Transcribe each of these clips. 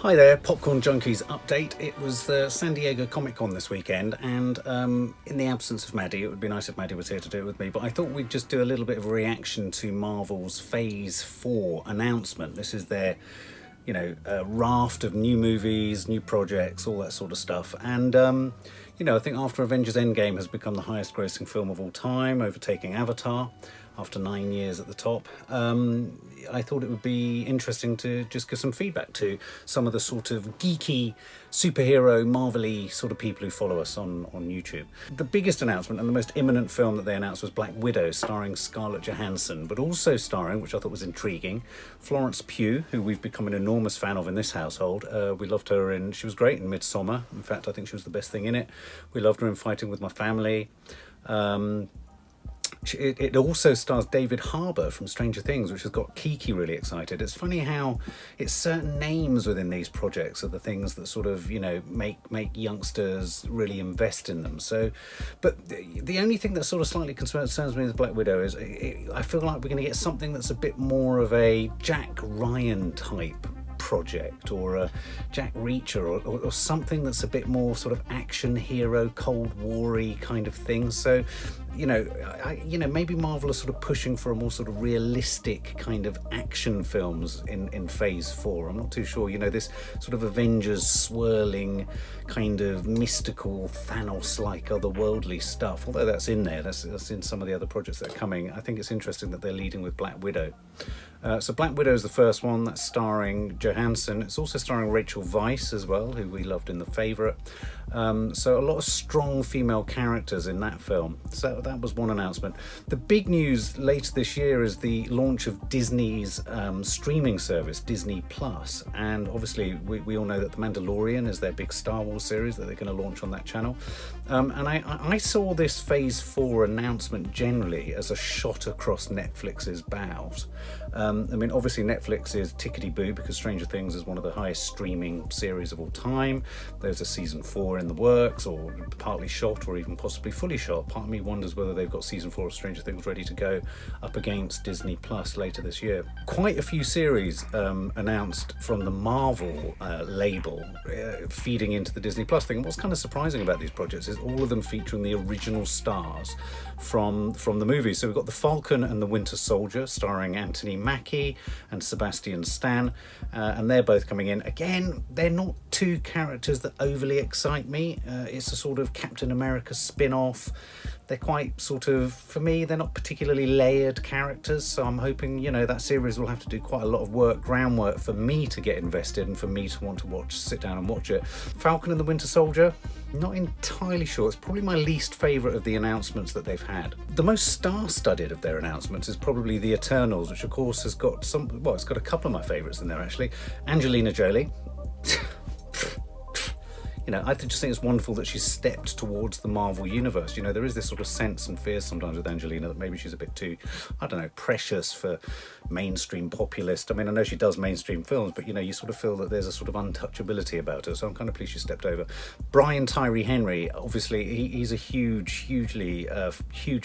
Hi there, Popcorn Junkies update. It was the San Diego Comic Con this weekend, and in the absence of Maddie, it would be nice if Maddie was here to do it with me, but I thought we'd just do a little bit of a reaction to Marvel's Phase 4 announcement. This is their, raft of new movies, new projects, all that sort of stuff. And, I think after Avengers Endgame has become the highest grossing film of all time, overtaking Avatar, after 9 years at the top, I thought it would be interesting to just give some feedback to some of the sort of geeky, superhero, Marvel-y sort of people who follow us on YouTube. The biggest announcement and the most imminent film that they announced was Black Widow, starring Scarlett Johansson, but also starring, which I thought was intriguing, Florence Pugh, who we've become an enormous fan of in this household. We loved her she was great in Midsommar. In fact, I think she was the best thing in it. We loved her in Fighting With My Family. It also stars David Harbour from Stranger Things, which has got Kiki really excited. It's funny how it's certain names within these projects are the things that sort of, make youngsters really invest in them. So, but the only thing that sort of slightly concerns me with Black Widow is I feel like we're going to get something that's a bit more of a Jack Ryan type project, or a Jack Reacher, or something that's a bit more sort of action hero, Cold War-y kind of thing. So, maybe Marvel are sort of pushing for a more sort of realistic kind of action films in Phase 4. I'm not too sure. This sort of Avengers swirling kind of mystical Thanos-like otherworldly stuff, although that's in there, that's in some of the other projects that are coming. I think it's interesting that they're leading with Black Widow. So Black Widow is the first one. That's starring Johansson. It's also starring Rachel Weisz as well, who we loved in The Favourite. So a lot of strong female characters in that film. So that was one announcement. The big news later this year is the launch of Disney's streaming service, Disney Plus. And obviously we all know that The Mandalorian is their big Star Wars series that they're going to launch on that channel. And I saw this Phase 4 announcement generally as a shot across Netflix's bows. Obviously Netflix is tickety-boo because Stranger Things is one of the highest streaming series of all time. There's a season 4 in the works, or partly shot, or even possibly fully shot. Part of me wonders whether they've got season 4 of Stranger Things ready to go up against Disney Plus later this year. Quite a few series announced from the Marvel label feeding into the Disney Plus thing. And what's kind of surprising about these projects is all of them featuring the original stars from the movies. So we've got The Falcon and the Winter Soldier, starring Anthony Mackie and Sebastian Stan, and they're both coming in. Again, they're not two characters that overly excite me. It's a sort of Captain America spin-off. They're quite sort of, for me, they're not particularly layered characters, so I'm hoping, that series will have to do quite a lot of groundwork for me to get invested and for me to want to sit down and watch it. Falcon and the Winter Soldier, not entirely sure. It's probably my least favourite of the announcements that they've had. The most star-studded of their announcements is probably The Eternals, which of course has got it's got a couple of my favourites in there actually. Angelina Jolie. I just think it's wonderful that she's stepped towards the Marvel universe. There is this sort of sense and fear sometimes with Angelina that maybe she's a bit too, precious for mainstream populist. I know she does mainstream films, but you sort of feel that there's a sort of untouchability about her. So I'm kind of pleased she stepped over. Brian Tyree Henry, obviously, he's a huge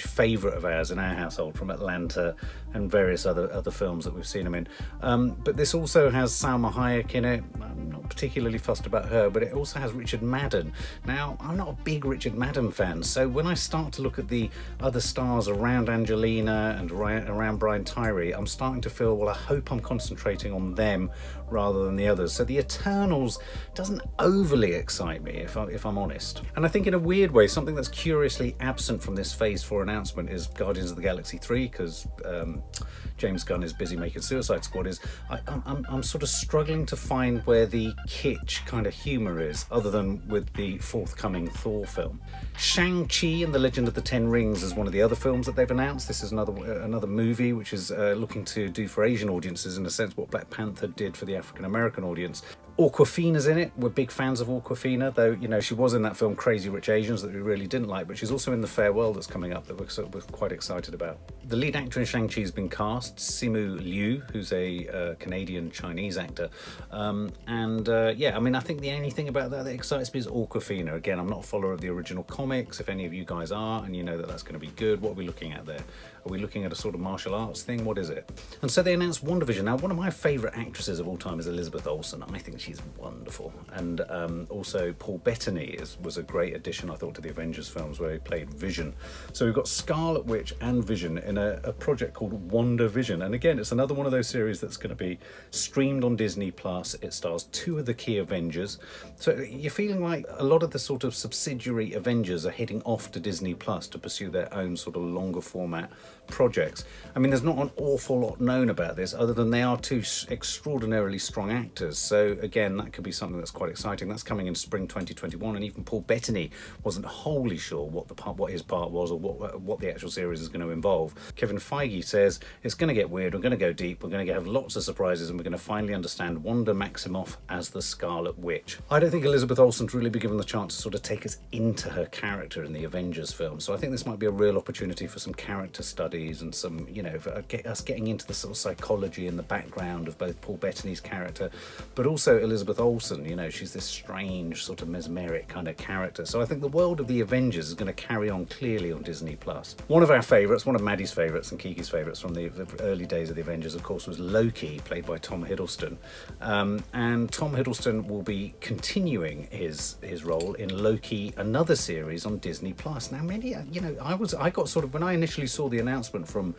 favourite of ours in our household, from Atlanta and various other films that we've seen him in. But this also has Salma Hayek in it. I'm not particularly fussed about her, but it also has Richard Madden. Now, I'm not a big Richard Madden fan, so when I start to look at the other stars around Angelina and around Brian Tyree, I'm starting to feel, well, I hope I'm concentrating on them rather than the others. So The Eternals doesn't overly excite me, if I'm honest. And I think in a weird way, something that's curiously absent from this Phase 4 announcement is Guardians of the Galaxy 3, because James Gunn is busy making Suicide Squad. I'm sort of struggling to find where the kitsch kind of humour is, other than with the forthcoming Thor film. Shang-Chi and the Legend of the Ten Rings is one of the other films that they've announced. This is another movie which is looking to do for Asian audiences, in a sense, what Black Panther did for the African-American audience. Awkwafina's in it. We're big fans of Awkwafina, though, she was in that film Crazy Rich Asians that we really didn't like, but she's also in The Farewell that's coming up that we're quite excited about. The lead actor in Shang-Chi has been cast, Simu Liu, who's a Canadian-Chinese actor. I think the only thing about that excites me is Awkwafina. Again, I'm not a follower of the original comics. If any of you guys are, and you know that that's going to be good, what are we looking at there? Are we looking at a sort of martial arts thing? What is it? And so they announced WandaVision. Now, one of my favourite actresses of all time is Elizabeth Olsen. I think she's wonderful. And also Paul Bettany was a great addition, I thought, to the Avengers films, where he played Vision. So we've got Scarlet Witch and Vision in a project called WandaVision. And again, it's another one of those series that's going to be streamed on Disney Plus. It stars two of the key Avengers. So you're feeling like a lot of the sort of subsidiary Avengers are heading off to Disney Plus to pursue their own sort of longer format projects. I mean, there's not an awful lot known about this, other than they are two extraordinarily strong actors. So again, that could be something that's quite exciting. That's coming in spring 2021, and even Paul Bettany wasn't wholly sure what his part was, or what the actual series is going to involve. Kevin Feige says it's going to get weird, we're going to go deep, we're going to have lots of surprises, and we're going to finally understand Wanda Maximoff as the Scarlet Witch. I don't think Elizabeth Olsen's really been given the chance to sort of take us into her character in the Avengers film, so I think this might be a real opportunity for some character studies and some, you know, for us getting into the sort of psychology and the background of both Paul Bettany's character, but also Elizabeth Olsen. You know, she's this strange, sort of mesmeric kind of character. So I think the world of the Avengers is going to carry on clearly on Disney Plus. One of our favourites, one of Maddie's favourites and Kiki's favourites from the early days of the Avengers, of course, was Loki, played by Tom Hiddleston. And Tom Hiddleston will be continuing his role in Loki, another series on Disney Plus. Now, many, you know, I got sort of, when I initially saw the announcement from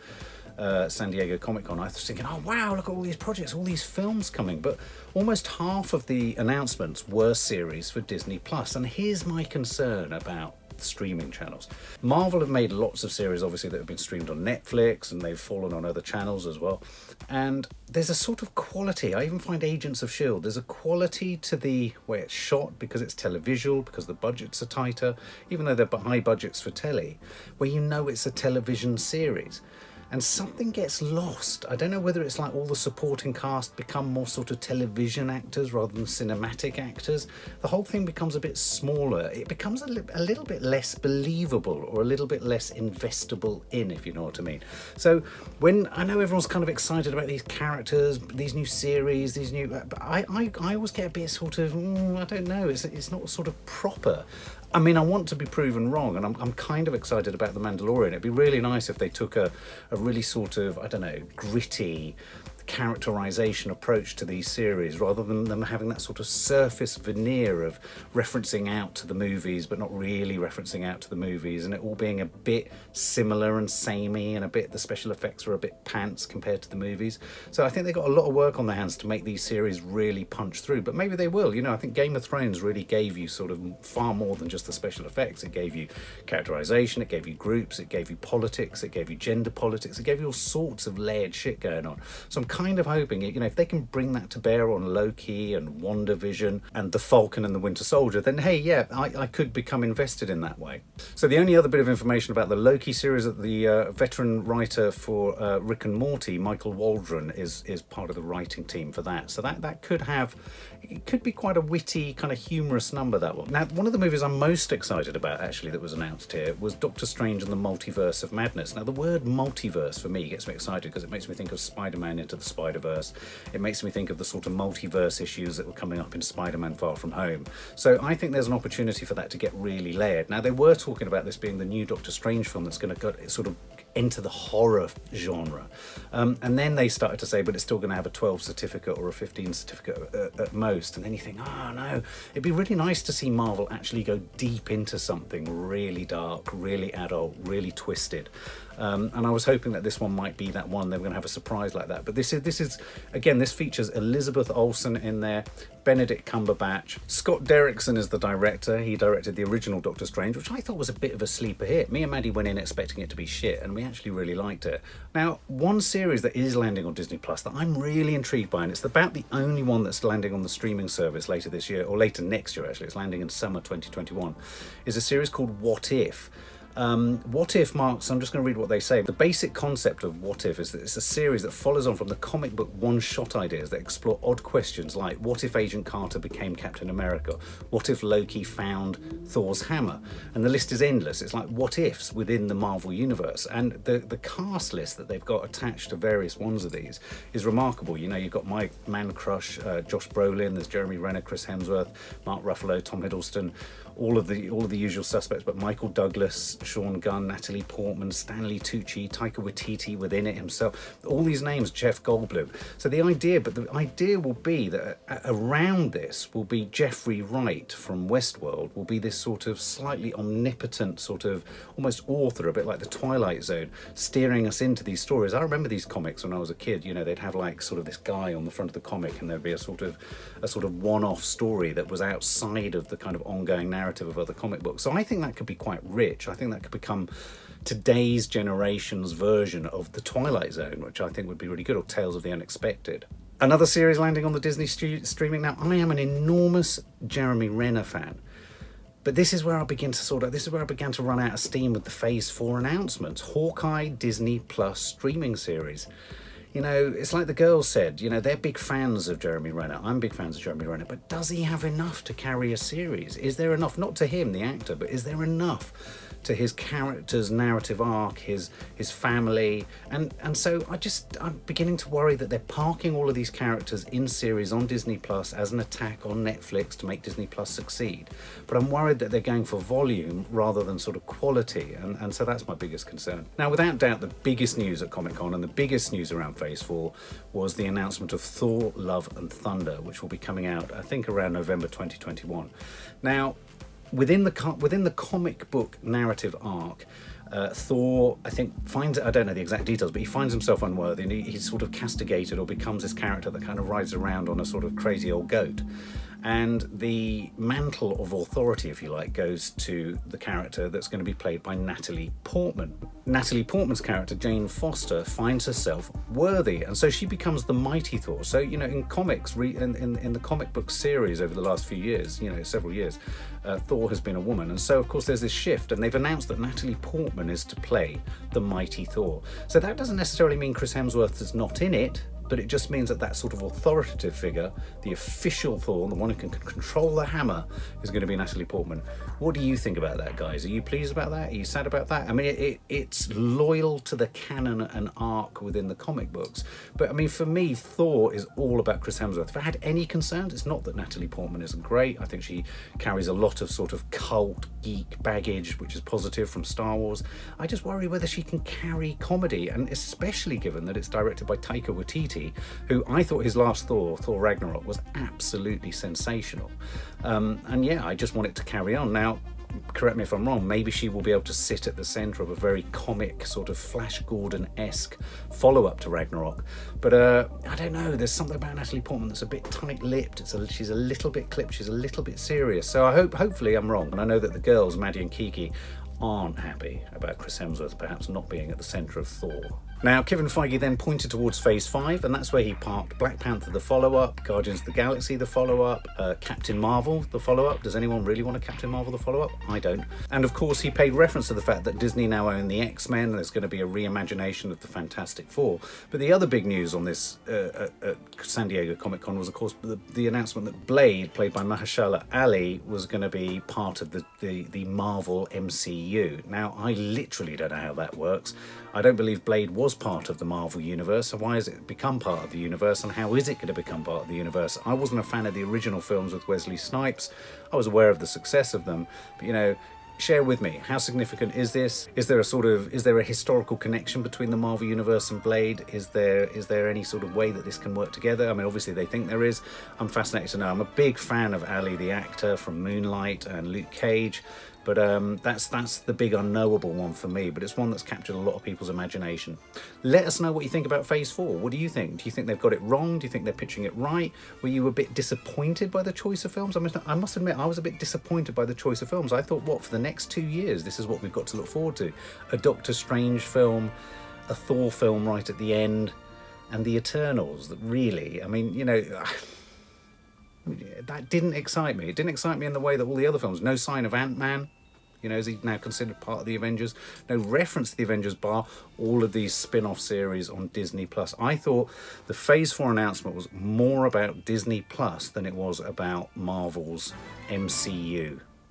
San Diego Comic-Con, I was thinking, oh wow, look at all these projects, all these films coming, but almost half of the announcements were series for Disney Plus. And here's my concern about streaming channels. Marvel have made lots of series, obviously, that have been streamed on Netflix, and they've fallen on other channels as well. And there's a sort of quality. I even find Agents of S.H.I.E.L.D., there's a quality to the way it's shot, because it's televisual, because the budgets are tighter, even though they're high budgets for telly, where you know it's a television series. And something gets lost. I don't know whether it's like all the supporting cast become more sort of television actors rather than cinematic actors. The whole thing becomes a bit smaller. It becomes a little bit less believable, or a little bit less investable in, if you know what I mean. So when I know everyone's kind of excited about these characters, these new series, these new, but I always get a bit sort of, I don't know, it's not sort of proper. I mean, I want to be proven wrong, and I'm kind of excited about The Mandalorian. It'd be really nice if they took a really sort of, I don't know, gritty characterization approach to these series, rather than them having that sort of surface veneer of referencing out to the movies but not really referencing out to the movies, and it all being a bit similar and samey, and a bit, the special effects are a bit pants compared to the movies. So I think they've got a lot of work on their hands to make these series really punch through, but maybe they will. You know, I think Game of Thrones really gave you sort of far more than just the special effects. It gave you characterization, it gave you groups, it gave you politics, it gave you gender politics, it gave you all sorts of layered shit going on. So I'm kind of hoping, you know, if they can bring that to bear on Loki and WandaVision and the Falcon and the Winter Soldier, then hey, yeah, I could become invested in that way. So the only other bit of information about the Loki series, that the veteran writer for Rick and Morty, Michael Waldron, is part of the writing team for that. So that could have, it could be quite a witty, kind of humorous number, that one. Now, one of the movies I'm most excited about, actually, that was announced here was Doctor Strange and the Multiverse of Madness. Now, the word multiverse for me gets me excited because it makes me think of Spider-Man Into the Spider-Verse. It makes me think of the sort of multiverse issues that were coming up in Spider-Man Far From Home. So I think there's an opportunity for that to get really layered. Now, they were talking about this being the new Doctor Strange film that's going to sort of enter the horror genre. And then they started to say, but it's still going to have a 12 certificate or a 15 certificate at most. And then you think, oh no, it'd be really nice to see Marvel actually go deep into something really dark, really adult, really twisted. And I was hoping that this one might be that one. They were going to have a surprise like that. But this is again, this features Elizabeth Olsen in there, Benedict Cumberbatch. Scott Derrickson is the director. He directed the original Doctor Strange, which I thought was a bit of a sleeper hit. Me and Maddie went in expecting it to be shit, and we actually really liked it. Now, one series that is landing on Disney Plus that I'm really intrigued by, and it's about the only one that's landing on the streaming service later this year, or later next year actually, it's landing in summer 2021, is a series called What If? What If marks, I'm just going to read what they say. The basic concept of What If is that it's a series that follows on from the comic book one-shot ideas that explore odd questions like, what if Agent Carter became Captain America? What if Loki found Thor's hammer? And the list is endless. It's like what ifs within the Marvel universe. And the cast list that they've got attached to various ones of these is remarkable. You know, you've got my man crush, Josh Brolin, there's Jeremy Renner, Chris Hemsworth, Mark Ruffalo, Tom Hiddleston, all of the usual suspects, but Michael Douglas, Sean Gunn, Natalie Portman, Stanley Tucci, Taika Waititi within it himself. All these names, Jeff Goldblum. So the idea will be that around this will be Jeffrey Wright from Westworld, will be this sort of slightly omnipotent sort of almost author, a bit like the Twilight Zone, steering us into these stories. I remember these comics when I was a kid. You know, they'd have like sort of this guy on the front of the comic, and there'd be a sort of one-off story that was outside of the kind of ongoing narrative of other comic books. So I think that could be quite rich. I think that could become today's generation's version of the Twilight Zone, which I think would be really good, or Tales of the Unexpected. Another series landing on the Disney streaming now. I am an enormous Jeremy Renner fan. But this is where I began to run out of steam with the Phase 4 announcements. Hawkeye Disney Plus streaming series. You know, it's like the girls said, you know, they're big fans of Jeremy Renner. I'm big fans of Jeremy Renner, but does he have enough to carry a series? Is there enough, not to him, the actor, but is there enough to his character's narrative arc, his family? And so I'm beginning to worry that they're parking all of these characters in series on Disney Plus as an attack on Netflix to make Disney Plus succeed. But I'm worried that they're going for volume rather than sort of quality, and so that's my biggest concern. Now, without doubt, the biggest news at Comic-Con and the biggest news around Phase 4 was the announcement of Thor: Love and Thunder, which will be coming out, I think, around November 2021. Now, within the comic book narrative arc, Thor, I think, I don't know the exact details, but he finds himself unworthy, and he's sort of castigated or becomes this character that kind of rides around on a sort of crazy old goat. And the mantle of authority, if you like, goes to the character that's going to be played by Natalie Portman. Natalie Portman's character, Jane Foster, finds herself worthy, and so she becomes the mighty Thor. So, you know, in comics, in the comic book series over the last few years, you know, several years, Thor has been a woman, and so of course there's this shift, and they've announced that Natalie Portman is to play the mighty Thor. So that doesn't necessarily mean Chris Hemsworth is not in it, but it just means that sort of authoritative figure, the official Thor, the one who can control the hammer, is going to be Natalie Portman. What do you think about that, guys? Are you pleased about that? Are you sad about that? I mean, it's loyal to the canon and arc within the comic books. But I mean, for me, Thor is all about Chris Hemsworth. If I had any concerns, it's not that Natalie Portman isn't great. I think she carries a lot of sort of cult geek baggage, which is positive, from Star Wars. I just worry whether she can carry comedy, and especially given that it's directed by Taika Waititi, who I thought his last Thor Ragnarok, was absolutely sensational. And yeah, I just want it to carry on. Now, correct me if I'm wrong, maybe she will be able to sit at the centre of a very comic, sort of Flash Gordon-esque follow-up to Ragnarok. But I don't know, there's something about Natalie Portman that's a bit tight-lipped. She's a little bit clipped, she's a little bit serious. So hopefully I'm wrong. And I know that the girls, Maddie and Kiki, aren't happy about Chris Hemsworth perhaps not being at the centre of Thor. Now, Kevin Feige then pointed towards Phase 5, and that's where he parked Black Panther, the follow-up, Guardians of the Galaxy, the follow-up, Captain Marvel, the follow-up. Does anyone really want a Captain Marvel, the follow-up? I don't. And of course, he paid reference to the fact that Disney now own the X-Men, and there's going to be a reimagination of the Fantastic Four. But the other big news on this at San Diego Comic-Con was, of course, the announcement that Blade, played by Mahershala Ali, was going to be part of the Marvel MCU. Now, I literally don't know how that works. I don't believe Blade was part of the Marvel universe, so why has it become part of the universe, and how is it going to become part of the universe? I wasn't a fan of the original films with Wesley Snipes. I was aware of the success of them, but you know, share with me, how significant is this? Is there a historical connection between the Marvel universe and Blade? Is there any sort of way that this can work together? I mean, obviously they think there is. I'm fascinated to know. I'm a big fan of Ali, the actor from Moonlight and Luke Cage. But that's the big unknowable one for me, but it's one that's captured a lot of people's imagination. Let us know what you think about Phase 4. What do you think? Do you think they've got it wrong? Do you think they're pitching it right? Were you a bit disappointed by the choice of films? I must admit, I was a bit disappointed by the choice of films. I thought, what, for the next 2 years, this is what we've got to look forward to. A Doctor Strange film, a Thor film right at the end, and the Eternals. That really, I mean, you know, that didn't excite me. It didn't excite me in the way that all the other films. No sign of Ant-Man. You know, is he now considered part of the Avengers? No reference to the Avengers, bar all of these spin-off series on Disney Plus. I thought the Phase 4 announcement was more about Disney Plus than it was about Marvel's MCU.